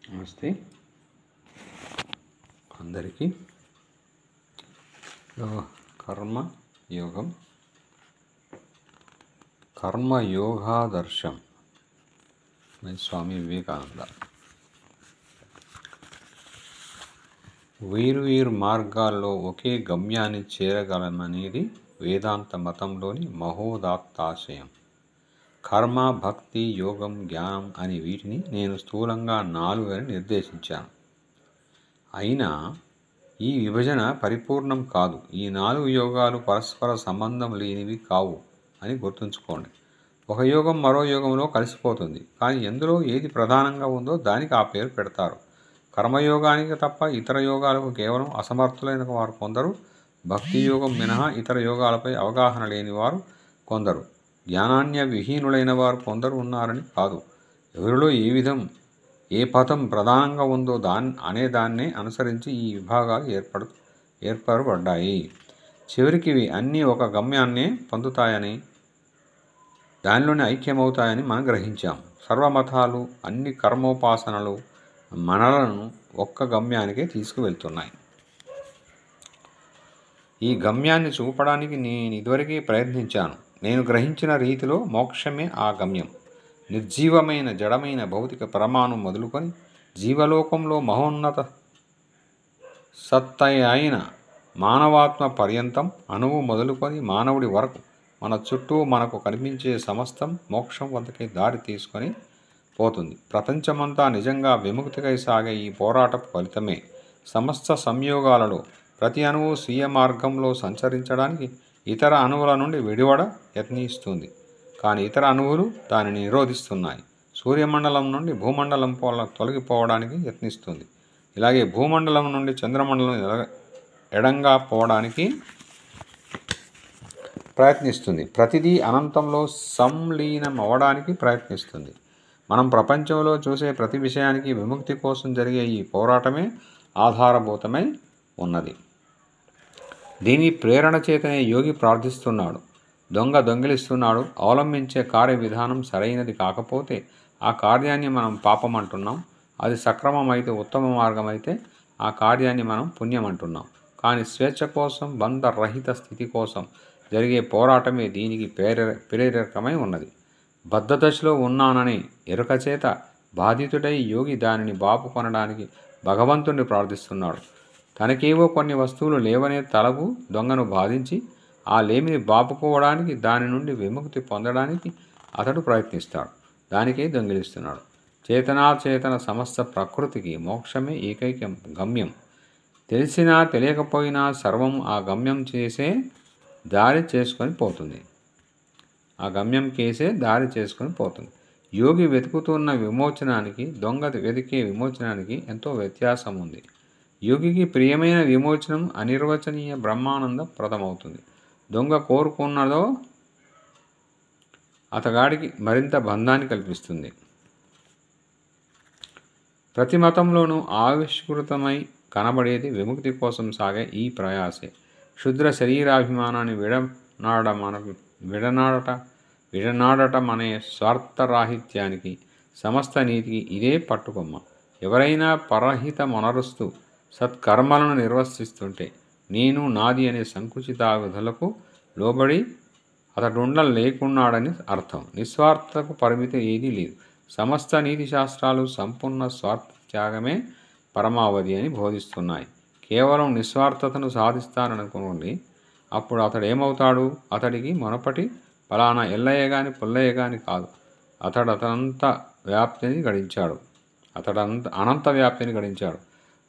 నమస్తే అందరికీ. కర్మయోగం, కర్మయోగాదర్శం స్వామి వివేకానంద. వేరు మార్గాల్లో ఒకే గమ్యాన్ని చేరగలమనేది వేదాంత మతంలోని మహోదాత్తాశయం. కర్మ, భక్తి, యోగం, జ్ఞానం అని వీటిని నేను స్థూలంగా 4 అని నిర్దేశించాను. అయినా ఈ విభజన పరిపూర్ణం కాదు. ఈ 4 యోగాలు పరస్పర సంబంధం లేనివి కావు అని గుర్తుంచుకోండి. ఒక యోగం మరో యోగంలో కలిసిపోతుంది, కానీ ఎందులో ఏది ప్రధానంగా ఉందో దానికి ఆ పేరు పెడతారు. కర్మయోగానికి తప్ప ఇతర యోగాలకు కేవలం అసమర్థులైన వారు కొందరు, భక్తి యోగం మినహా ఇతర యోగాలపై అవగాహన లేని వారు కొందరు, జ్ఞానాన్య విహీనులైన వారు కొందరు ఉన్నారని కాదు. ఎవరిలో ఏ పథం ప్రధానంగా ఉందో దాన్నే అనుసరించి ఈ విభాగాలు ఏర్పడబడ్డాయి. చివరికి ఇవి అన్నీ ఒక గమ్యాన్నే పొందుతాయని, దానిలోనే ఐక్యమవుతాయని మనం గ్రహించాం. సర్వమతాలు, అన్ని కర్మోపాసనలు మనలను ఒక్క గమ్యానికే తీసుకువెళ్తున్నాయి. ఈ గమ్యాన్ని చూపడానికి నేను ఇదివరకే ప్రయత్నించాను. నేను గ్రహించిన రీతిలో మోక్షమే ఆ గమ్యం. నిర్జీవమైన జడమైన భౌతిక పరమాణు మొదలుకొని జీవలోకంలో మహోన్నత సత్త అయిన మానవాత్మ పర్యంతం, అణువు మొదలుకొని మానవుడి వరకు మన చుట్టూ మనకు కనిపించే సమస్తం మోక్షం వద్దకే దారి తీసుకొని పోతుంది. ప్రపంచమంతా నిజంగా విముక్తికై సాగే ఈ పోరాటపు ఫలితమే. సమస్త సంయోగాలలో ప్రతి అణువు స్వీయ మార్గంలో సంచరించడానికి ఇతర అణువుల నుండి విడివడ యత్నిస్తుంది, కానీ ఇతర అణువులు దానిని నిరోధిస్తున్నాయి. సూర్యమండలం నుండి భూమండలం తొలగిపోవడానికి యత్నిస్తుంది. ఇలాగే భూమండలం నుండి చంద్రమండలం ఎడంగా పోవడానికి ప్రయత్నిస్తుంది. ప్రతిదీ అనంతంలో సంలీనం అవ్వడానికి ప్రయత్నిస్తుంది. మనం ప్రపంచంలో చూసే ప్రతి విషయానికి విముక్తి కోసం జరిగే ఈ పోరాటమే ఆధారభూతమై ఉన్నది. దీని ప్రేరణ చేతనే యోగి ప్రార్థిస్తున్నాడు, దొంగిలిస్తున్నాడు. అవలంబించే కార్య విధానం సరైనది కాకపోతే ఆ కార్యాన్ని మనం పాపం అంటున్నాం. అది సక్రమమైతే, ఉత్తమ మార్గం అయితే ఆ కార్యాన్ని మనం పుణ్యం అంటున్నాం. కానీ స్వేచ్ఛ కోసం, బంధరహిత స్థితి కోసం జరిగే పోరాటమే దీనికి ప్రేరకమై ఉన్నది. బద్ధదశలో ఉన్నానని ఎరుక చేత బాధితుడై యోగి దానిని బాపుకొనడానికి భగవంతుణ్ణి ప్రార్థిస్తున్నాడు. తనకేవో కొన్ని వస్తువులు లేవనే తలపు దొంగను బాధించి ఆ లేమిని బాపుకోవడానికి, దాని నుండి విముక్తి పొందడానికి అతడు ప్రయత్నిస్తాడు. దానికే దొంగిలిస్తున్నాడు. చేతనాచేతన సమస్త ప్రకృతికి మోక్షమే ఏకైక గమ్యం. తెలిసినా తెలియకపోయినా సర్వం ఆ గమ్యం చేసే దారి చేసుకొని పోతుంది. యోగి వెతుకుతున్న విమోచనానికి, దొంగ వెతికే విమోచనానికి ఎంతో వ్యత్యాసం ఉంది. యోగికి ప్రియమైన విమోచనం అనిర్వచనీయ బ్రహ్మానంద ప్రదమవుతుంది. దొంగ కోరుకున్నదో అతగాడికి మరింత బంధాన్ని కల్పిస్తుంది. ప్రతి మతంలోనూ ఆవిష్కృతమై కనబడేది విముక్తి కోసం సాగే ఈ ప్రయాసే. క్షుద్ర శరీరాభిమానాన్ని విడనాడటమనే స్వార్థరాహిత్యానికి, సమస్త నీతికి ఇదే పట్టుకొమ్మ. ఎవరైనా పరహిత మొనరుస్తూ సత్కర్మలను నిర్వర్తిస్తుంటే నేను, నాది అనే సంకుచితావిధులకు లోబడి అతడుండలేకున్నాడని అర్థం. నిస్వార్థకు పరిమితి ఏదీ లేదు. సమస్త నీతి శాస్త్రాలు సంపూర్ణ స్వార్థ త్యాగమే పరమావధి అని బోధిస్తున్నాయి. కేవలం నిస్వార్థతను సాధిస్తాననుకోండి, అప్పుడు అతడేమవుతాడు? అతడికి మునపటి ఫలానా ఎల్లయ్య గాని పుల్లయ్య గాని కాదు. అతడు అనంత వ్యాప్తిని గడించాడు.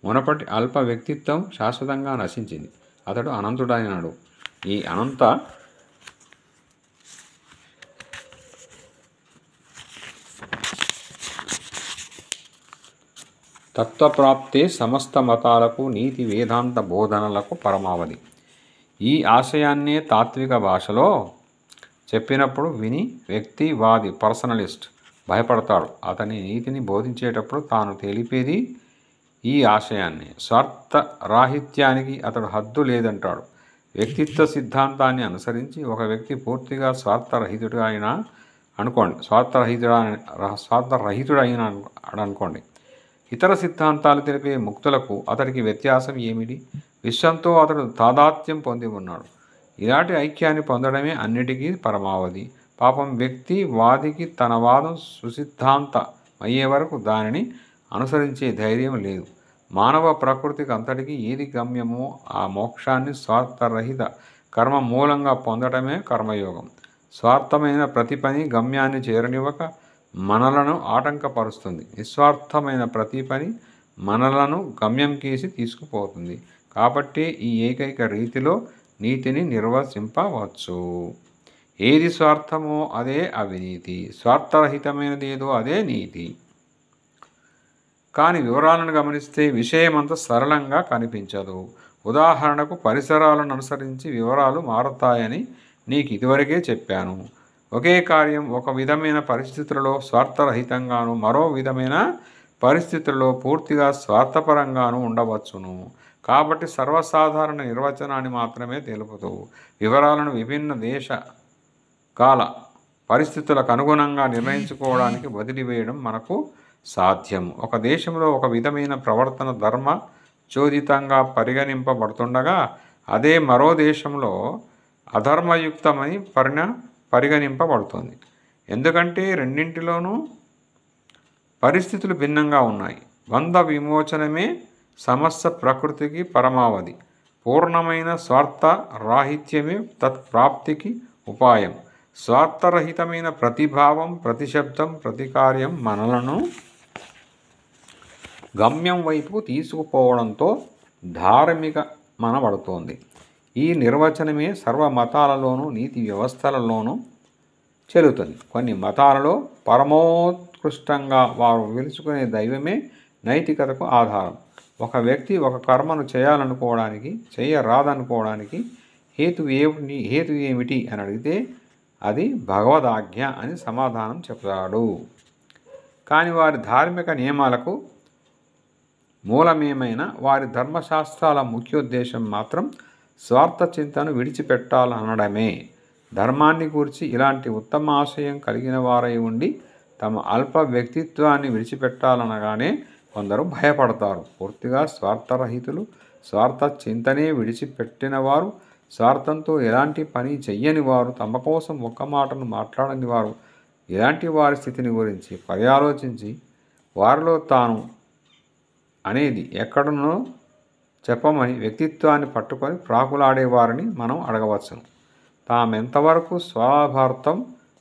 మునపటి అల్ప వ్యక్తిత్వం శాశ్వతంగా నశించింది. అతడు అనంతుడైనాడు. ఈ అనంత తత్వప్రాప్తే సమస్త మతాలకు, నీతి వేదాంత బోధనలకు పరమావధి. ఈ ఆశయాన్నే తాత్విక భాషలో చెప్పినప్పుడు విని వ్యక్తివాది, పర్సనలిస్ట్ భయపడతాడు. అతని నీతిని బోధించేటప్పుడు తాను తెలిపేది ఈ ఆశయాన్నే. స్వార్థ రాహిత్యానికి అతడు హద్దు లేదంటాడు. వ్యక్తిత్వ సిద్ధాంతాన్ని అనుసరించి ఒక వ్యక్తి పూర్తిగా స్వార్థరహితుడైన అనుకోండి. ఇతర సిద్ధాంతాలు తెలిపే ముక్తులకు అతడికి వ్యత్యాసం ఏమిటి? విశ్వంతో అతడు తాదాత్మ్యం పొంది ఉన్నాడు. ఇలాంటి ఐక్యాన్ని పొందడమే అన్నిటికీ పరమావధి. పాపం వ్యక్తి వాదికి తన వాదం సుసిద్ధాంతమయ్యే వరకు దానిని అనుసరించే ధైర్యం లేదు. మానవ ప్రకృతికి అంతటికీ ఏది గమ్యమో ఆ మోక్షాన్ని స్వార్థరహిత కర్మ మూలంగా పొందడమే కర్మయోగం. స్వార్థమైన ప్రతి పని గమ్యాన్ని చేరనివ్వక మనలను ఆటంకపరుస్తుంది. నిస్వార్థమైన ప్రతి పని మనలను గమ్యం కేసి తీసుకుపోతుంది. కాబట్టి ఈ ఏకైక రీతిలో నీతిని నిర్వచింపవచ్చు. ఏది స్వార్థమో అదే అవినీతి, స్వార్థరహితమైనది ఏదో అదే నీతి. కానీ వివరాలను గమనిస్తే విషయమంతా సరళంగా కనిపించదు. ఉదాహరణకు పరిసరాలను అనుసరించి వివరాలు మారతాయని నీకు ఇదివరకే చెప్పాను. ఒకే కార్యం ఒక విధమైన పరిస్థితులలో స్వార్థరహితంగాను, మరో విధమైన పరిస్థితుల్లో పూర్తిగా స్వార్థపరంగాను ఉండవచ్చును. కాబట్టి సర్వసాధారణ నిర్వచనాన్ని మాత్రమే తెలుపుతూ వివరాలను విభిన్న దేశ కాల పరిస్థితులకు అనుగుణంగా నిర్ణయించుకోవడానికి వదిలివేయడం మనకు సాధ్యం. ఒక దేశంలో ఒక విధమైన ప్రవర్తన ధర్మ చోదితంగా పరిగణింపబడుతుండగా అదే మరో దేశంలో అధర్మయుక్తమని పరిగణింపబడుతుంది. ఎందుకంటే రెండింటిలోనూ పరిస్థితులు భిన్నంగా ఉన్నాయి. బంధ విమోచనమే సమస్త ప్రకృతికి పరమావధి. పూర్ణమైన స్వార్థ రాహిత్యమే తత్ప్రాప్తికి ఉపాయం. స్వార్థరహితమైన ప్రతిభావం, ప్రతిశబ్దం, ప్రతికార్యం మనలను గమ్యం వైపు తీసుకుపోవడంతో ధార్మిక మనబడుతోంది. ఈ నిర్వచనమే సర్వ మతాలలోనూ నీతి వ్యవస్థలలోనూ చెల్లుతుంది. కొన్ని మతాలలో పరమోత్కృష్టంగా వారు పిలుచుకునే దైవమే నైతికతకు ఆధారం. ఒక వ్యక్తి ఒక కర్మను చేయాలనుకోవడానికి, చేయరాదనుకోవడానికి హేతు ఏమిటి అని అడిగితే అది భగవదాజ్ఞ అని సమాధానం చెప్తాడు. కానీ వారి ధార్మిక నియమాలకు మూలమేమైన వారి ధర్మశాస్త్రాల ముఖ్యోద్దేశం మాత్రం స్వార్థ చింతను విడిచిపెట్టాలనడమే. ధర్మాన్ని గూర్చి ఇలాంటి ఉత్తమ ఆశయం కలిగిన వారై ఉండి తమ అల్ప వ్యక్తిత్వాన్ని విడిచిపెట్టాలనగానే కొందరు భయపడతారు. పూర్తిగా స్వార్థరహితులు, స్వార్థ చింతనే విడిచిపెట్టిన వారు, స్వార్థంతో ఎలాంటి పని చెయ్యని వారు, తమ కోసం ఒక్క మాటను మాట్లాడని వారు, ఇలాంటి వారి స్థితిని గురించి పర్యాలోచించి వారిలో తాను అనేది ఎక్కడున్నో చెప్పమని వ్యక్తిత్వాన్ని పట్టుకొని ప్రాకులాడేవారిని మనం అడగవచ్చును. తామెంతవరకు స్వార్థార్థం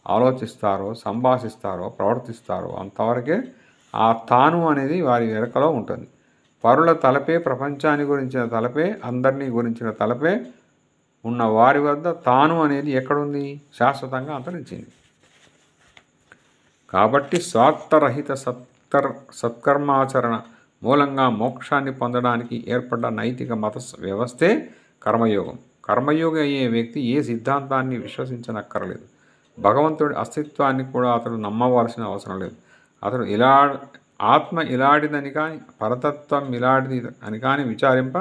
ఆలోచిస్తారో, సంభాషిస్తారో, ప్రవర్తిస్తారో అంతవరకే ఆ తాను అనేది వారి వెనకలో ఉంటుంది. పరుల తలపే, ప్రపంచాన్ని గురించిన తలపే, అందరినీ గురించిన తలపే ఉన్న వారి వద్ద తాను అనేది ఎక్కడుంది? శాశ్వతంగా అంతరించింది. కాబట్టి స్వార్థరహిత సత్కర్మాచరణ మూలంగా మోక్షాన్ని పొందడానికి ఏర్పడ్డ నైతిక మత వ్యవస్థే కర్మయోగం. కర్మయోగి అయ్యే వ్యక్తి ఏ సిద్ధాంతాన్ని విశ్వసించనక్కర్లేదు. భగవంతుడి అస్తిత్వాన్ని కూడా అతడు నమ్మవలసిన అవసరం లేదు. అతడు ఆత్మ ఇలాంటిదని కానీ, పరతత్వం ఇలాంటిది అని కానీ విచారింప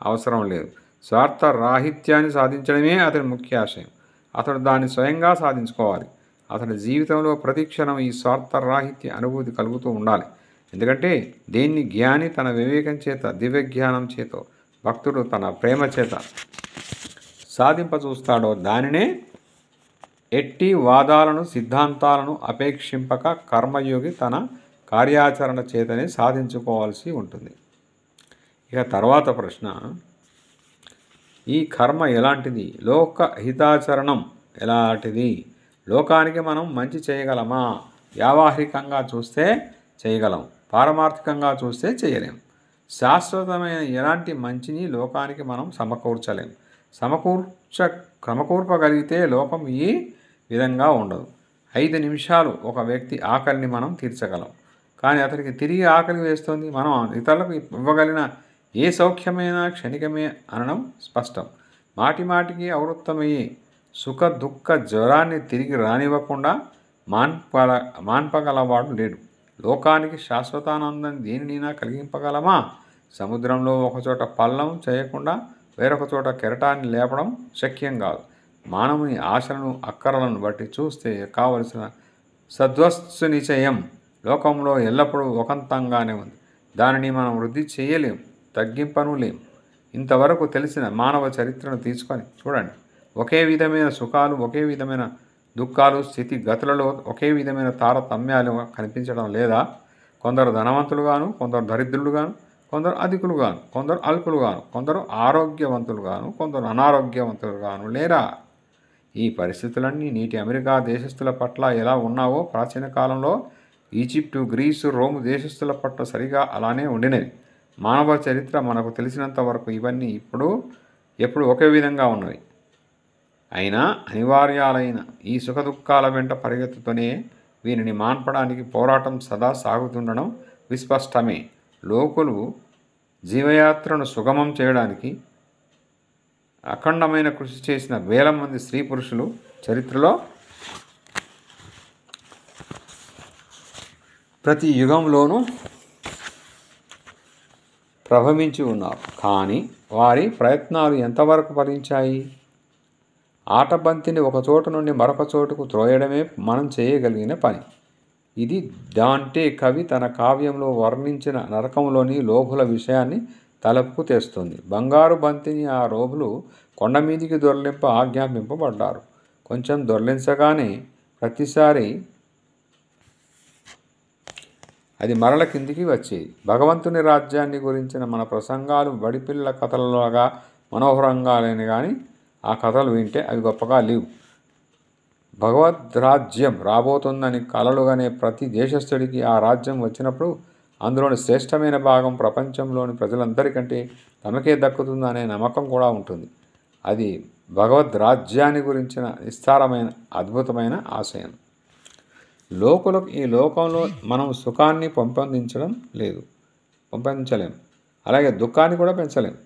అవసరం లేదు. స్వార్థ రాహిత్యాన్ని సాధించడమే అతని ముఖ్య ఆశయం. అతడు దాన్ని స్వయంగా సాధించుకోవాలి. అతడి జీవితంలో ప్రతిక్షణం ఈ స్వార్థ రాహిత్య అనుభూతి కలుగుతూ ఉండాలి. ఎందుకంటే దేన్ని జ్ఞాని తన వివేకం చేత, దివ్య జ్ఞానం చేతో, భక్తుడు తన ప్రేమ చేత సాధింపచూస్తాడో దానినే ఎట్టి వాదాలను, సిద్ధాంతాలను అపేక్షింపక కర్మయోగి తన కార్యాచరణ చేతనే సాధించుకోవాల్సి ఉంటుంది. ఇక తర్వాత ప్రశ్న, ఈ కర్మ ఎలాంటిది? లోక హితాచరణం ఎలాంటిది? లోకానికి మనం మంచి చేయగలమా? వ్యావహారికంగా చూస్తే చేయగలం, పారమార్థికంగా చూస్తే చేయలేం. శాశ్వతమైన ఎలాంటి మంచిని లోకానికి మనం సమకూర్చలేం. సమకూర్పగలిగితే లోకం ఈ విధంగా ఉండదు. 5 నిమిషాలు ఒక వ్యక్తి ఆకలిని మనం తీర్చగలం, కానీ అతనికి తిరిగి ఆకలి వేస్తుంది. మనం ఇతరులకు ఇవ్వగలిగిన ఏ సౌఖ్యమైనా క్షణికమే అనడం స్పష్టం. మాటిమాటికి అవృత్తమయ్యే సుఖ దుఃఖ జ్వరాన్ని తిరిగి రానివ్వకుండా మాన్పగలవాడు లేడు. లోకానికి శాశ్వతానందం దేనినైనా కలిగింపగలమా? సముద్రంలో ఒకచోట పల్లం చేయకుండా వేరొక చోట కెరటాన్ని లేపడం శక్యం కాదు. మానవుని ఆశలను, అక్కరలను బట్టి చూస్తే కావలసిన సద్వస్తు నిశ్చయం లోకంలో ఎల్లప్పుడూ ఒకంతంగానే ఉంది. దానిని మనం వృద్ధి చేయలేం, తగ్గింపనులేం. ఇంతవరకు తెలిసిన మానవ చరిత్రను తీసుకొని చూడండి. ఒకే విధమైన సుఖాలు, ఒకే విధమైన దుఃఖాలు, స్థితిగతులలో ఒకే విధమైన తారతమ్యాలు కనిపించడం లేదా? కొందరు ధనవంతులుగాను, కొందరు దరిద్రులుగాను, కొందరు అధికులుగాను, కొందరు అల్పులుగాను, కొందరు ఆరోగ్యవంతులుగాను, కొందరు అనారోగ్యవంతులుగాను లేరా? ఈ పరిస్థితులన్నీ నేటి అమెరికా దేశస్థుల పట్ల ఎలా ఉన్నావో ప్రాచీన కాలంలో ఈజిప్టు, గ్రీసు, రోము దేశస్థుల పట్ల సరిగా అలానే ఉండినవి. మానవ చరిత్ర మనకు తెలిసినంత వరకు ఇవన్నీ ఎప్పుడు ఒకే విధంగా ఉన్నవి. అయినా అనివార్యాలైన ఈ సుఖదుఖాల వెంట పరిగెత్తుతూనే వీనిని మాన్పడానికి పోరాటం సదా సాగుతుండడం విస్పష్టమే. లోకులు జీవయాత్రను సుగమం చేయడానికి అఖండమైన కృషి చేసిన వేల మంది స్త్రీ పురుషులు చరిత్రలో ప్రతి యుగంలోనూ ప్రభవించి ఉన్నారు. కానీ వారి ప్రయత్నాలు ఎంతవరకు ఫలించాయి? ఆటబంతిని ఒక చోటు నుండి మరొక చోటుకు త్రోయడమే మనం చేయగలిగిన పని. ఇది డాంటే కవి తన కావ్యంలో వర్ణించిన నరకంలోని లోభుల విషయాన్ని తలపుకు తెస్తుంది. బంగారు బంతిని ఆ లోభులు కొండ మీదికి దొర్లింప ఆజ్ఞాపింపబడ్డారు. కొంచెం దొర్లించగానే ప్రతిసారి అది మరల కిందికి వచ్చేది. భగవంతుని రాజ్యాన్ని గురించిన మన ప్రసంగాలు బడిపిల్ల కథలలాగా మనోహరంగా లేని కానీ ఆ కథలు వింటే అవి గొప్పగా లేవు. భగవద్రాజ్యం రాబోతుందని కలలుగానే ప్రతి దేశస్థుడికి ఆ రాజ్యం వచ్చినప్పుడు అందులోని శ్రేష్టమైన భాగం ప్రపంచంలోని ప్రజలందరికంటే తమకే దక్కుతుందనే నమ్మకం కూడా ఉంటుంది. అది భగవద్రాజ్యాన్ని గురించిన విస్తారమైన అద్భుతమైన ఆశయం. లోకులకు ఈ లోకంలో మనం సుఖాన్ని పెంపొందించలేం, అలాగే దుఃఖాన్ని కూడా పెంచలేం.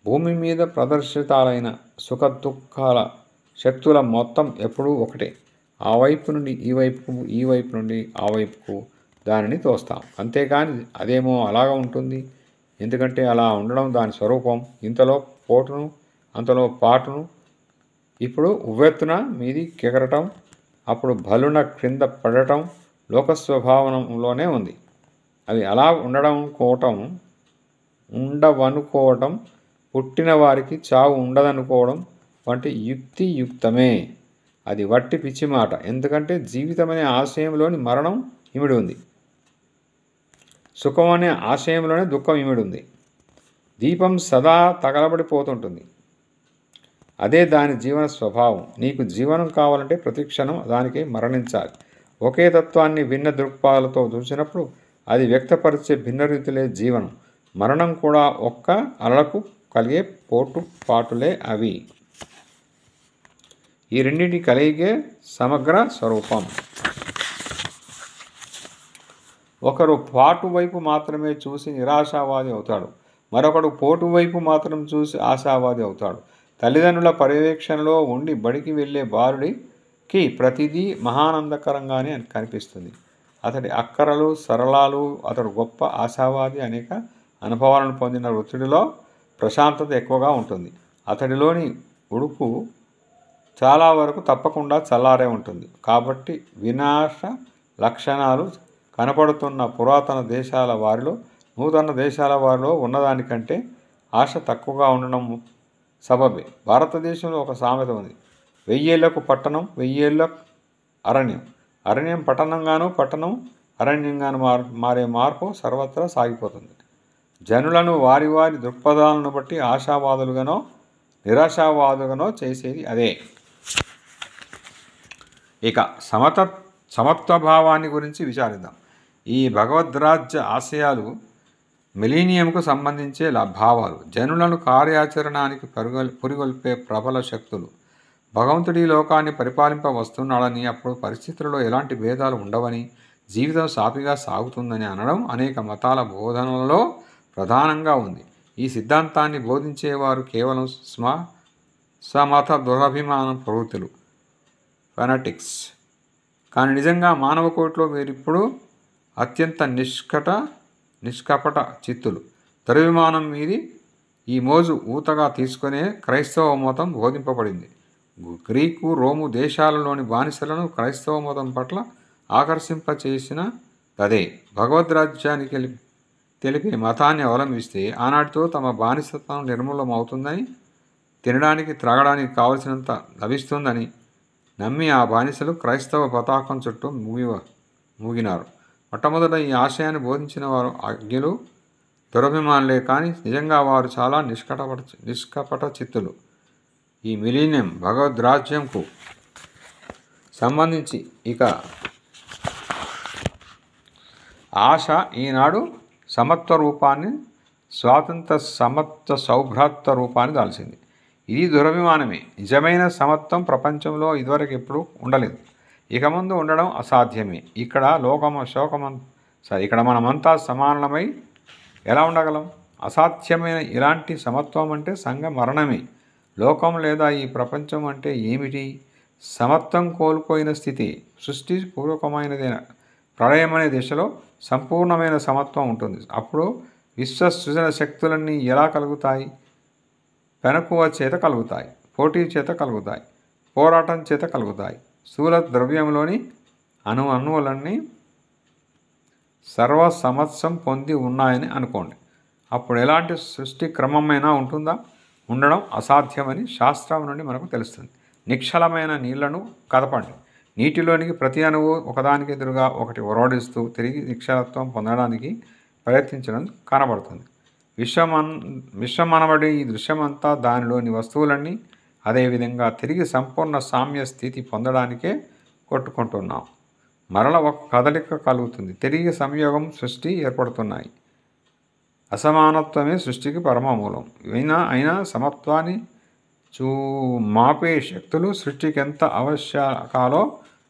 భూమి మీద ప్రదర్శితాలైన సుఖ దుఃఖాల శక్తుల మొత్తం ఎప్పుడూ ఒకటే. ఆ వైపు నుండి ఈ వైపుకు, ఈ వైపు నుండి ఆ వైపుకు దానిని తోస్తాం. అంతేకాని అదేమో అలాగా ఉంటుంది. ఎందుకంటే అలా ఉండడం దాని స్వరూపం. ఇంతలో పోటును, అంతలో పాటును. ఇప్పుడు ఉవ్వెత్తున మీది కెగరటం, అప్పుడు భలున క్రింద పడటం లోకస్వభావంలోనే ఉంది. అవి అలా ఉండవనుకోవటం, పుట్టిన వారికి చావు ఉండదనుకోవడం వంటి యుక్తియుక్తమే. అది వట్టి పిచ్చి మాట. ఎందుకంటే జీవితం అనే ఆశయంలోని మరణం ఇమిడి ఉంది. సుఖం అనే ఆశయంలోనే దుఃఖం ఇమిడి ఉంది. దీపం సదా తగలబడిపోతుంటుంది. అదే దాని జీవన స్వభావం. నీకు జీవనం కావాలంటే ప్రతిక్షణం దానికి మరణించాలి. ఒకే తత్వాన్ని భిన్న దృక్పాలతో చూసినప్పుడు అది వ్యక్తపరిచే భిన్న రీతులే జీవనం. మరణం కూడా ఒక్క అలలకు కలిగే పాటులే అవి. ఈ రెండింటి కలిగే సమగ్ర స్వరూపం. ఒకరు పాటు వైపు మాత్రమే చూసి నిరాశావాది అవుతాడు, మరొకడు పోటు వైపు మాత్రం చూసి ఆశావాది అవుతాడు. తల్లిదండ్రుల పర్యవేక్షణలో ఉండి బడికి వెళ్ళే బాలుడికి ప్రతిదీ మహానందకరంగానే కనిపిస్తుంది. అతడి అక్కరలు సరళాలు, అతడు గొప్ప ఆశావాది అనేక అనుభవాలను పొందిన వృత్తుడిలో ప్రశాంతత ఎక్కువగా ఉంటుంది. అతడిలోని ఉడుకు చాలా వరకు తప్పకుండా చల్లారే ఉంటుంది. కాబట్టి వినాశ లక్షణాలు కనపడుతున్న పురాతన దేశాల వారిలో నూతన దేశాల వారిలో ఉన్నదానికంటే ఆశ తక్కువగా ఉండడం సబబే. భారతదేశంలో ఒక సామెత ఉంది: 1000 ఏళ్లకు పట్టణం, 1000 ఏళ్లకు అరణ్యం. అరణ్యం పట్టణంగాను, పట్టణం అరణ్యంగాను మారే మార్పు సర్వత్రా సాగిపోతుంది. జనులను వారి వారి దృక్పథాలను బట్టి ఆశావాదులుగానో నిరాశావాదులుగానో చేసేది అదే. ఇక సమత్వభావాన్ని గురించి విచారిద్దాం. ఈ భగవద్రాజ్య ఆశయాలు మిలీనియంకు సంబంధించే భావాలు. జనులను కార్యాచరణానికి పురిగొల్పే ప్రబల శక్తులు. భగవంతుడి లోకాన్ని పరిపాలింప వస్తున్నాడని, అప్పుడు పరిస్థితులలో ఎలాంటి భేదాలు ఉండవని, జీవితం సాఫీగా సాగుతుందని అనడం అనేక మతాల బోధనలలో ప్రధానంగా ఉంది. ఈ సిద్ధాంతాన్ని బోధించేవారు కేవలం స్వమత దురభిమాన ప్రవృత్తులు, ఫెనటిక్స్. కానీ నిజంగా మానవ కోటిలో వీరిప్పుడు అత్యంత నిష్కపట చిత్తులు. దురభిమానం మీది ఈ మోజు ఊతగా తీసుకునే క్రైస్తవ మతం బోధింపబడింది. గ్రీకు, రోము దేశాలలోని బానిసలను క్రైస్తవ మతం పట్ల ఆకర్షింపచేసిన అదే. భగవద్రాజ్యానికి తెలిపే మతాన్ని అవలంబిస్తే ఆనాటితో తమ బానిసత్వం నిర్మూలమవుతుందని, తినడానికి త్రాగడానికి కావలసినంత లభిస్తుందని నమ్మి ఆ బానిసలు క్రైస్తవ పతాకం చుట్టూ మూగినారు. మొట్టమొదట ఈ ఆశయాన్ని బోధించిన వారు అజ్ఞులు, దురభిమానులే. కానీ నిజంగా వారు చాలా నిష్కపట చిత్తులు. ఈ మిలీనియం భగవద్రాజ్యంకు సంబంధించి ఇక ఆశ ఈనాడు సమత్వ రూపాన్ని, స్వాతంత్ర సమత్వ సౌభ్రాత్వ రూపాన్ని దాల్చింది. ఇది దురభిమానమే. నిజమైన సమత్వం ప్రపంచంలో ఇదివరకు ఎప్పుడూ ఉండలేదు, ఇక ముందు ఉండడం అసాధ్యమే. ఇక్కడ ఇక్కడ మనమంతా సమానమై ఎలా ఉండగలం? అసాధ్యమైన ఇలాంటి సమత్వం అంటే సంఘ మరణమే. లోకం లేదా ఈ ప్రపంచం అంటే ఏమిటి? సమత్వం కోల్పోయిన స్థితి. సృష్టి పూర్వకమైనదైన ప్రళయం అనే దిశలో సంపూర్ణమైన సమత్వం ఉంటుంది. అప్పుడు విశ్వ సృజన శక్తులన్నీ ఎలా కలుగుతాయి? పెనకువ చేత కలుగుతాయి, పోటీ చేత కలుగుతాయి, పోరాటం చేత కలుగుతాయి. స్థూల ద్రవ్యంలోని అణువులన్నీ సర్వసమత్సం పొంది ఉన్నాయని అనుకోండి. అప్పుడు ఎలాంటి సృష్టి క్రమమైనా ఉంటుందా? ఉండడం అసాధ్యమని శాస్త్రం నుండి మనకు తెలుస్తుంది. నిశ్చలమైన నీళ్లను కదపండి. నీటిలోనికి ప్రతి అణువు ఒకదానికి ఎదురుగా ఒకటి ఒరవడిస్తూ తిరిగి నిశ్చలత్వం పొందడానికి ప్రయత్నించడం కనబడుతుంది. విశ్వమనబడి ఈ దృశ్యమంతా దానిలోని వస్తువులన్నీ అదేవిధంగా తిరిగి సంపూర్ణ సామ్య స్థితి పొందడానికే కొట్టుకుంటున్నాం. మరల ఒక కదలిక కలుగుతుంది, తిరిగి సంయోగం, సృష్టి ఏర్పడుతున్నాయి. అసమానత్వమే సృష్టికి పరమమూలం. అయినా సమత్వాన్ని మాపే శక్తులు సృష్టికి ఎంత ఆవశ్యకాలో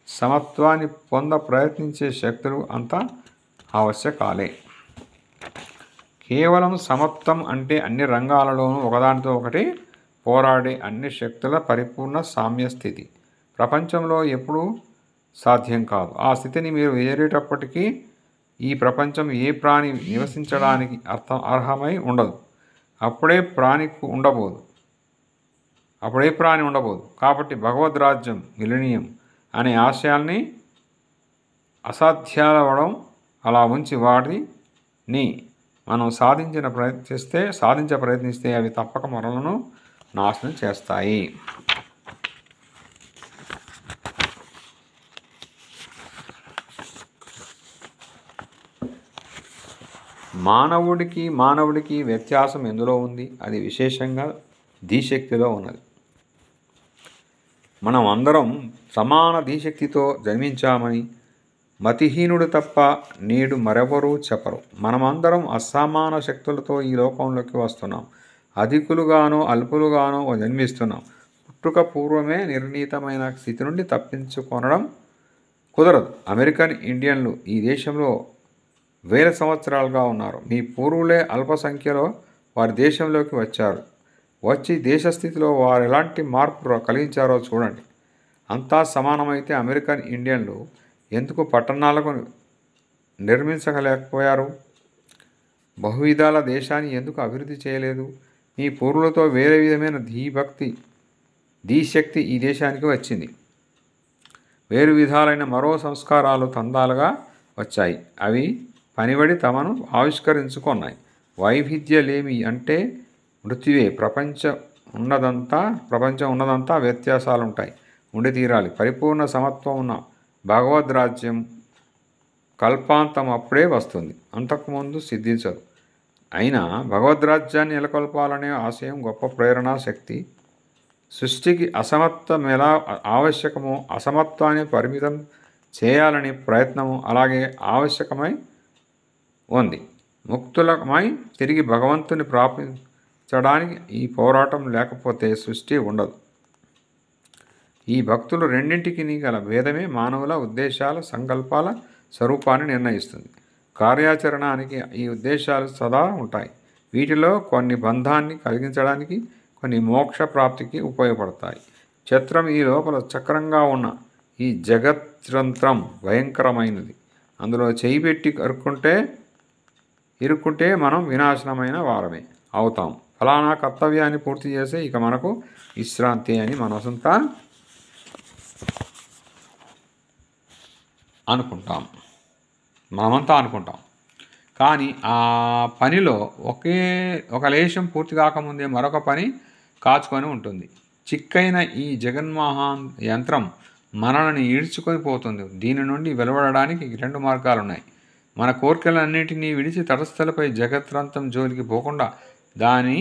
సమత్వాన్ని ప్రయత్నించే శక్తులు అంత ఆవశ్యకాలే. కేవలం సమత్వం అంటే అన్ని రంగాలలోనూ ఒకదానితో ఒకటి పోరాడే అన్ని శక్తుల పరిపూర్ణ సామ్య స్థితి ప్రపంచంలో ఎప్పుడూ సాధ్యం కాదు. ఆ స్థితిని మీరు వేరేటప్పటికీ ఈ ప్రపంచం ఏ ప్రాణి నివసించడానికి అర్హమై ఉండదు. అప్పుడే ప్రాణి ఉండబోదు. కాబట్టి భగవద్రాజ్యం, మిలీనియం అనే ఆశయాల్ని అసాధ్యాలవడం అలా ఉంచి వాటిని మనం సాధించ ప్రయత్నిస్తే అవి తప్పక మనలను నాశనం చేస్తాయి. మానవుడికి వ్యత్యాసం ఎందులో ఉంది? అది విశేషంగా ధీశక్తిలో ఉన్నది. మనం అందరం సమాన ధీశక్తితో జన్మించామని మతిహీనుడు తప్ప నేడు మరెవరూ చెప్పరు. మనమందరం అసమాన శక్తులతో ఈ లోకంలోకి వస్తున్నాం. అధికులుగానో అల్పులుగానో జన్మిస్తున్నాం. పుట్టుక పూర్వమే నిర్ణీతమైన స్థితి నుండి తప్పించుకొనడం కుదరదు. అమెరికన్ ఇండియన్లు ఈ దేశంలో 1000 సంవత్సరాలుగా ఉన్నారు. మీ పూర్వులే అల్ప సంఖ్యలో వారి దేశంలోకి వచ్చి దేశస్థితిలో వారు ఎలాంటి మార్పు కలిగించారో చూడండి. అంతా సమానమైతే అమెరికన్ ఇండియన్లు ఎందుకు పట్టణాలకు నిర్మించలేకపోయారు? బహువిధాల దేశాన్ని ఎందుకు అభివృద్ధి చేయలేదు? మీ పూర్వులతో వేరే విధమైన ధీశక్తి ఈ దేశానికి వచ్చింది. వేరు విధాలైన మరో సంస్కారాలు తందాలుగా వచ్చాయి. అవి పనిబడి తమను ఆవిష్కరించుకున్నాయి. వైవిధ్యలేమి అంటే మృత్యువే. ప్రపంచం ఉన్నదంతా వ్యత్యాసాలుంటాయి, ఉండి తీరాలి. పరిపూర్ణ సమత్వం ఉన్న భగవద్రాజ్యం కల్పాంతం అప్పుడే వస్తుంది, అంతకుముందు సిద్ధించదు. అయినా భగవద్రాజ్యాన్ని నెలకొల్పాలనే ఆశయం గొప్ప ప్రేరణా శక్తి. సృష్టికి అసమత్వం ఎలా ఆవశ్యకమో అసమత్వాన్ని పరిమితం చేయాలనే ప్రయత్నము అలాగే ఆవశ్యకమై ఉంది. ముక్తులమై తిరిగి భగవంతుని ప్రాపించడానికి ఈ పోరాటం లేకపోతే సృష్టి ఉండదు. ఈ భక్తులు రెండింటికి గల భేదమే మానవుల ఉద్దేశాల, సంకల్పాల స్వరూపాన్ని నిర్ణయిస్తుంది. కార్యాచరణానికి ఈ ఉద్దేశాలు సదా ఉంటాయి. వీటిలో కొన్ని బంధాన్ని కలిగించడానికి, కొన్ని మోక్ష ప్రాప్తికి ఉపయోగపడతాయి. ఛత్రం ఈ లోపల చక్రంగా ఉన్న ఈ జగత్యంత్రం భయంకరమైనది. అందులో చేయి పెట్టి ఇరుక్కుంటే మనం వినాశనమైన వారమే అవుతాం. ఫలానా కర్తవ్యాన్ని పూర్తి చేస్తే ఇక మనకు విశ్రాంతి అని మనసంతా మనమంతా అనుకుంటాం. కానీ ఆ పనిలో ఒక లేశం పూర్తి కాకముందే మరొక పని కాచుకొని ఉంటుంది. చిక్కైన ఈ జగన్మోహన్ యంత్రం మనల్ని ఈడ్చుకొని పోతుంది. దీని నుండి వెలువడడానికి 2 మార్గాలున్నాయి. మన కోరికలన్నింటినీ విడిచి తటస్థలపై జగత్రంతం జోలికి పోకుండా దాన్ని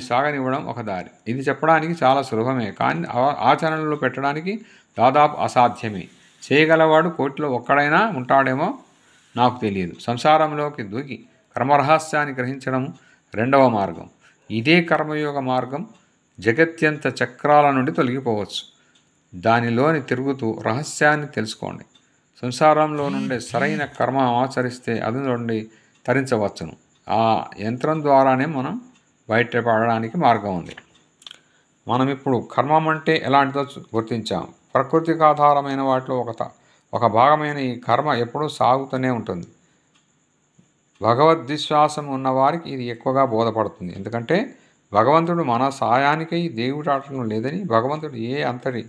సాగనివ్వడం ఒక దారి. ఇది చెప్పడానికి చాలా సులభమే, కానీ ఆచరణలో పెట్టడానికి దాదాపు అసాధ్యమే. చేయగలవాడు కోటిలో ఒక్కడైనా ఉంటాడేమో నాకు తెలియదు. సంసారంలోకి దూకి కర్మరహస్యాన్ని గ్రహించడం 2వ మార్గం. ఇదే కర్మయోగ మార్గం. జగత్యంత చక్రాల నుండి తొలగిపోవచ్చు. దానిలోని తిరుగుతూ రహస్యాన్ని తెలుసుకోండి. సంసారంలో నుండి సరైన కర్మ ఆచరిస్తే అది నుండి తరించవచ్చును. ఆ యంత్రం ద్వారానే మనం బయటపడడానికి మార్గం ఉంది. మనం ఇప్పుడు కర్మం అంటే ఎలాంటిదో గుర్తించాం. ప్రకృతికి ఆధారమైన వాటిలో ఒక భాగమైన ఈ కర్మ ఎప్పుడూ సాగుతూనే ఉంటుంది. భగవద్విశ్వాసం ఉన్నవారికి ఇది ఎక్కువగా బోధపడుతుంది. ఎందుకంటే భగవంతుడు మన సాయానికై దేవుడు ఆటం లేదని, భగవంతుడు ఏ అంతటి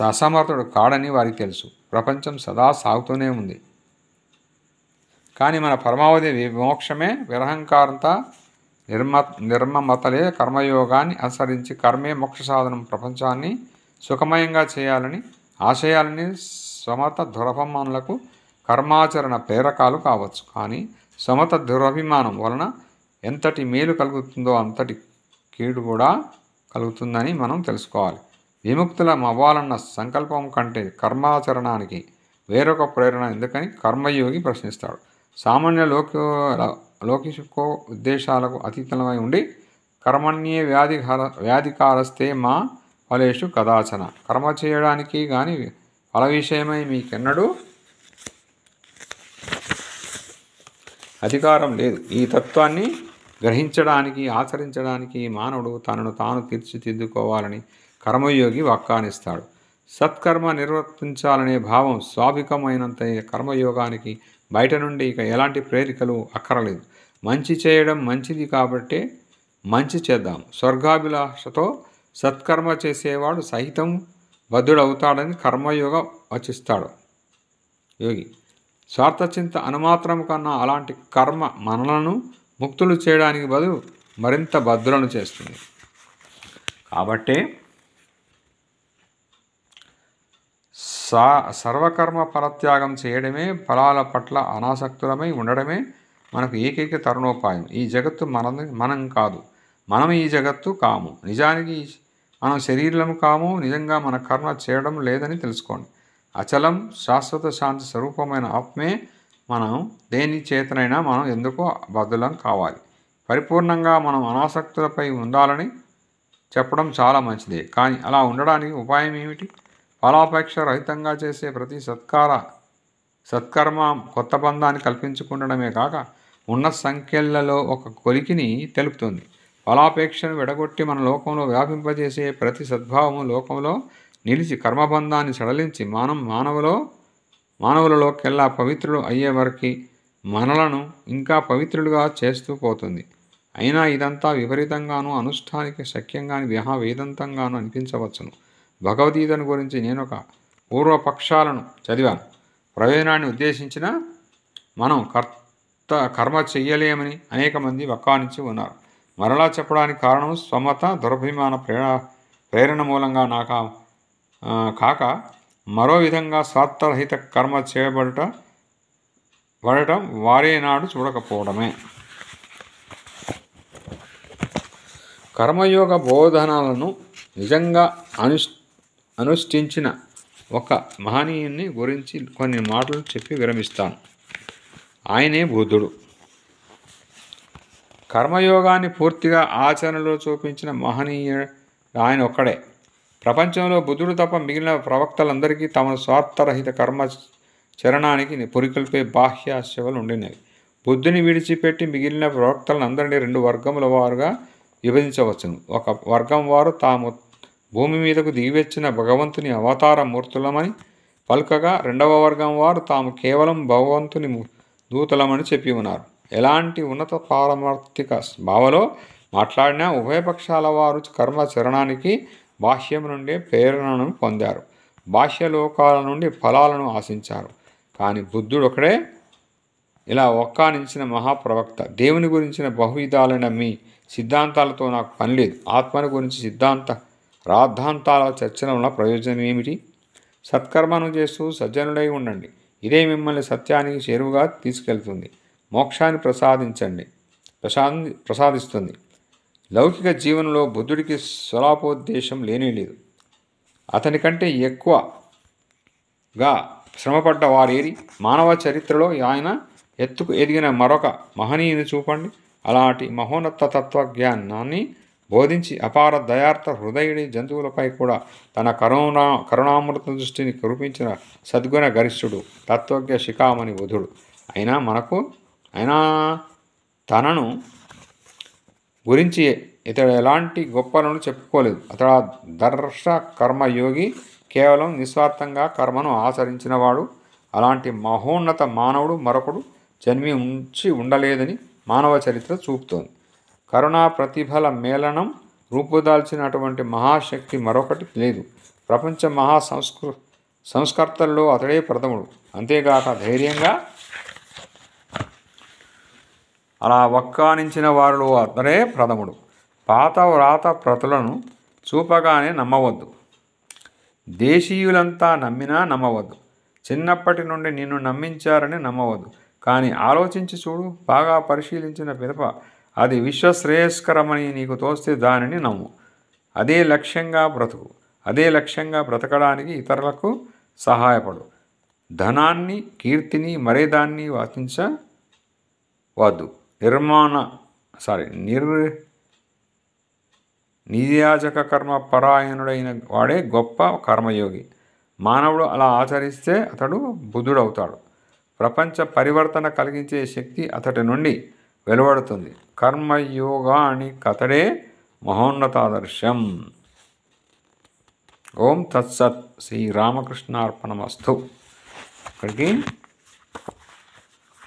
అసమర్థుడు కాడని వారికి తెలుసు. ప్రపంచం సదా సాగుతూనే ఉంది. కానీ మన పరమావధి మోక్షమే. విరహంకారంతా నిర్మమతలే కర్మయోగాన్ని అనుసరించి కర్మే మోక్ష సాధనం ప్రపంచాన్ని సుఖమయంగా చేయాలని ఆశయాలని సమత దురభిమానులకు కర్మాచరణ ప్రేరకాలు కావచ్చు. కానీ సమత దురభిమానం వలన ఎంతటి మేలు కలుగుతుందో అంతటి కీడు కూడా కలుగుతుందని మనం తెలుసుకోవాలి. విముక్తులం అవ్వాలన్న సంకల్పం కంటే కర్మాచరణానికి వేరొక ప్రేరణ ఎందుకని కర్మయోగి ప్రశ్నిస్తాడు. సామాన్య లౌకిక ఉద్దేశాలకు అతీతమై ఉండి కర్మణ్యే వ్యాధికారస్తే మా ఫలేషు కదాచన. కర్మ చేయడానికి కానీ ఫల విషయమై మీకెన్నడూ అధికారం లేదు. ఈ తత్వాన్ని గ్రహించడానికి ఆచరించడానికి మానవుడు తనను తాను తీర్చిదిద్దుకోవాలని కర్మయోగి వాక్కానిస్తాడు. సత్కర్మ నిర్వర్తించాలనే భావం స్వాభికమైనంత కర్మయోగానికి బయట నుండి ఇక ఎలాంటి ప్రేరికలు అక్కరలేదు. మంచి చేయడం మంచిది కాబట్టే మంచి చేద్దాం. స్వర్గాభిలాషతో సత్కర్మ చేసేవాడు సహితం బద్ధుడవుతాడని కర్మయోగ వచిస్తాడు యోగి. స్వార్థచింత అనుమాత్రం కన్నా అలాంటి కర్మ మనలను ముక్తులు చేయడానికి బదులు మరింత బద్ధులను చేస్తుంది. కాబట్టే సర్వకర్మ ఫలత్యాగం చేయడమే, ఫలాల పట్ల అనాసక్తులమై ఉండడమే మనకు ఏకైక తరుణోపాయం. ఈ జగత్తు మనం కాదు, మనం ఈ జగత్తు కాము. నిజానికి మనం శరీరం కాము. నిజంగా మన కర్మ చేయడం లేదని తెలుసుకోండి. అచలం శాశ్వత శాంతి స్వరూపమైన ఆత్మే మనం. దేని చేతనైనా మనం ఎందుకో బద్ధులం కావాలి. పరిపూర్ణంగా మనం అనాసక్తులపై ఉండాలని చెప్పడం చాలా మంచిదే. కానీ అలా ఉండడానికి ఉపాయం ఏమిటి? ఫలాపేక్ష రహితంగా చేసే ప్రతి సత్కర్మ కొత్త బంధాన్ని కల్పించుకుండడమే కాక ఉన్న సంఖ్యలలో ఒక కొలికిని తెలుపుతుంది. ఫలాపేక్షను విడగొట్టి మన లోకంలో వ్యాపింపజేసే ప్రతి సద్భావము లోకంలో నిలిచి కర్మబంధాన్ని సడలించి మానవులలోకెల్లా పవిత్రులు అయ్యే వరకు మనలను ఇంకా పవిత్రులుగా చేస్తూ పోతుంది. అయినా ఇదంతా విపరీతంగానూ అనుష్ఠానికి శక్యంగాని వేదాంతంగానూ అనిపించవచ్చును. భగవద్గీతను గురించి నేను ఒక పూర్వపక్షాలను చదివాను. ప్రయోజనాన్ని ఉద్దేశించిన మనం కర్మ చెయ్యలేమని అనేక మంది వక్కానించి ఉన్నారు. మరలా చెప్పడానికి కారణం స్వమత దురభిమాన ప్రేరణ మూలంగా కాక మరో విధంగా స్వార్థరహిత కర్మ చేయబడటం వారే నాడు చూడకపోవడమే. కర్మయోగ బోధనలను నిజంగా అనుష్ఠించిన ఒక మహనీయుని గురించి కొన్ని మాటలు చెప్పి విరమిస్తాను. ఆయనే బుద్ధుడు. కర్మయోగాన్ని పూర్తిగా ఆచరణలో చూపించిన మహనీయుడు ఆయన ఒక్కడే. ప్రపంచంలో బుద్ధుడు తప్ప మిగిలిన ప్రవక్తలందరికీ తమ స్వార్థరహిత కర్మ చరణానికి పురికొల్పే బాహ్యాశలు ఉండినవి. బుద్ధుని విడిచిపెట్టి మిగిలిన ప్రవక్తలందరినీ 2 వర్గముల వారుగా విభజించవచ్చును. ఒక వర్గం వారు తాము భూమి మీదకు దిగివచ్చిన భగవంతుని అవతార మూర్తులమని పలుకగా, 2వ వర్గం వారు తాము కేవలం భగవంతుని దూతలమని చెప్పి ఉన్నారు. ఎలాంటి ఉన్నత పారమార్థిక భావలో మాట్లాడినా ఉభయపక్షాల వారు కర్మచరణానికి బాహ్యం నుండే ప్రేరణను పొందారు. బాహ్యలోకాల నుండి ఫలాలను ఆశించారు. కానీ బుద్ధుడు ఒకడే ఇలా ఒక్కానించిన మహాప్రవక్త. దేవుని గురించిన బహువిధాలైన మీ సిద్ధాంతాలతో నాకు పని లేదు. ఆత్మను గురించి రాద్ధాంతాల చర్చల వల్ల ప్రయోజనం ఏమిటి? సత్కర్మను చేస్తూ సజ్జనుడై ఉండండి. ఇదే మిమ్మల్ని సత్యానికి చేరువుగా తీసుకెళ్తుంది, మోక్షాన్ని ప్రసాదిస్తుంది. లౌకిక జీవనంలో బుద్ధుడికి స్వలాపోద్దేశం లేనేలేదు. అతని కంటే ఎక్కువగా శ్రమపడ్డ వారేరి? మానవ చరిత్రలో ఆయన ఎత్తుకు ఎదిగిన మరొక మహనీయుని చూపండి. అలాంటి మహోన్నత తత్వజ్ఞానాన్ని బోధించి అపార దయార్థ హృదయుడి జంతువులపై కూడా తన కరుణామృత దృష్టిని కురిపించిన సద్గుణ గరిష్ఠుడు తత్వజ్ఞ శిఖామణి బుధుడు. అయినా తనను గురించి ఇతడు ఎలాంటి గొప్పలను చెప్పుకోలేదు. అతడు దర్శ కర్మయోగి, కేవలం నిస్వార్థంగా కర్మను ఆచరించినవాడు. అలాంటి మహోన్నత మానవుడు మరొకడు జన్మి ఉంచి ఉండలేదని మానవ చరిత్ర చూపుతోంది. కరుణా ప్రతిఫల మేళనం రూపుదాల్చినటువంటి మహాశక్తి మరొకటి లేదు. ప్రపంచ సంస్కర్తల్లో అతడే ప్రథముడు. అంతేగాక ధైర్యంగా అలా వక్కానించిన వారిలో అతడే ప్రథముడు. పాత వ్రాత ప్రతులను చూపగానే నమ్మవద్దు. దేశీయులంతా నమ్మినా నమ్మవద్దు. చిన్నప్పటి నుండి నిన్ను నమ్మించారని నమ్మవద్దు. కానీ ఆలోచించి చూడు. బాగా పరిశీలించిన పిదప అది విశ్వశ్రేయస్కరమని నీకు తోస్తే దానిని నమ్ము. అదే లక్ష్యంగా బ్రతుకు. అదే లక్ష్యంగా బ్రతకడానికి ఇతరులకు సహాయపడు. ధనాన్ని, కీర్తిని, మరేదాన్ని వాచించవద్దు. నిర్యాజక కర్మ పరాయణుడైన వాడే గొప్ప కర్మయోగి. మానవుడు అలా ఆచరిస్తే అతడు బుద్ధుడవుతాడు. ప్రపంచ పరివర్తన కలిగించే శక్తి అతడి నుండి వెలువడుతుంది. కర్మయోగానికతడే మహోన్నతాదర్శం. ఓం తత్సత్. శ్రీరామకృష్ణార్పణమస్తు. ఇక్కడికి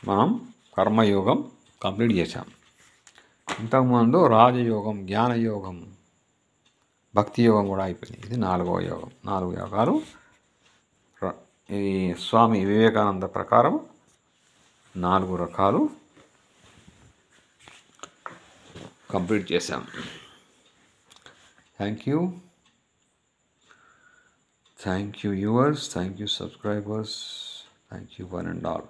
మనం కర్మయోగం కంప్లీట్ చేశాం. ఇంతకుముందు రాజయోగం, జ్ఞానయోగం, భక్తి యోగం కూడా అయిపోయింది. ఇది 4వ యోగం. 4 యోగాలు ఈ స్వామి వివేకానంద ప్రకారం 4 రకాలు కంప్లీట్ చేశాం. Thank you viewers, thank you subscribers, thank you one and all.